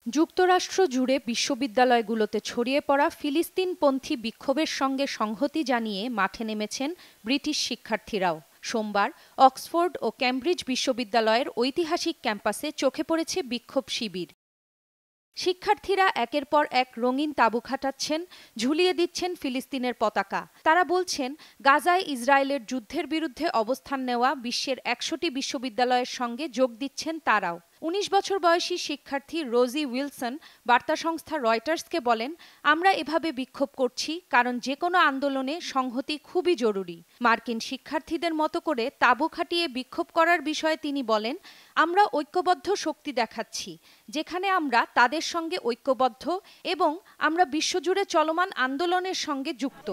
যুক্তরাষ্ট্র জুড়ে বিশ্ববিদ্যালয়গুলোতে ছড়িয়ে পড়া ফিলিস্তিনপন্থী বিক্ষোভের সঙ্গে সংহতি জানিয়ে মাঠে নেমেছেন ব্রিটিশ শিক্ষার্থীরাও। সোমবার অক্সফোর্ড ও ক্যামব্রিজ বিশ্ববিদ্যালয়ের ঐতিহাসিক ক্যাম্পাসে চোখে পড়েছে বিক্ষোভ শিবির। শিক্ষার্থীরা একের পর এক রঙিন তাঁবু খাটাচ্ছেন, ঝুলিয়ে দিচ্ছেন ফিলিস্তিনের পতাকা। তারা বলছেন, গাজায় ইসরায়েলের যুদ্ধের বিরুদ্ধে অবস্থান নেওয়া বিশ্বের ১০০টি বিশ্ববিদ্যালয়ের সঙ্গে যোগ দিচ্ছেন তারাও। ১৯ বছর বয়সী শিক্ষার্থী রোজি উইলসন বার্তা সংস্থা রয়টার্সকে বলেন, আমরা এভাবে বিক্ষোভ করছি কারণ যে কোনো আন্দোলনে সংহতি খুবই জরুরি। মার্কিন শিক্ষার্থীদের মতো করে তাঁবু খাটিয়ে বিক্ষোভ করার বিষয়ে তিনি বলেন, আমরা ঐক্যবদ্ধ শক্তি দেখাচ্ছি, যেখানে আমরা তাদের সঙ্গে ঐক্যবদ্ধ এবং আমরা বিশ্বজুড়ে চলমান আন্দোলনের সঙ্গে যুক্ত।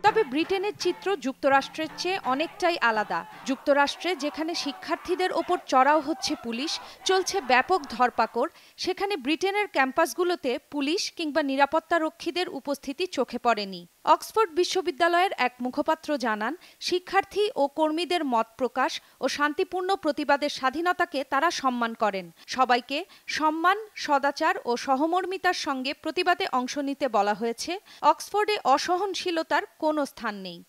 তবে ব্রিটেনের চিত্র যুক্তরাষ্ট্রের চেয়ে অনেকটাই আলাদা। যুক্তরাষ্ট্রে যেখানে শিক্ষার্থীদের ওপর চড়াও হচ্ছে পুলিশ, চলছে ব্যাপক ধরপাকড়, সেখানে ব্রিটেনের ক্যাম্পাসগুলোতে পুলিশ কিংবা নিরাপত্তারক্ষীদের উপস্থিতি চোখে পড়েনি। অক্সফোর্ড বিশ্ববিদ্যালয়ের এক মুখপাত্র জানান, শিক্ষার্থী ও কর্মীদের মত প্রকাশ ও শান্তিপূর্ণ প্রতিবাদের স্বাধীনতাকে তারা সম্মান করেন। সবাইকে সম্মান, সদাচার ও সহমর্মিতার সঙ্গে প্রতিবাদে অংশ নিতে বলা হয়েছে। অক্সফোর্ডে অসহনশীলতার কোনো স্থান নেই।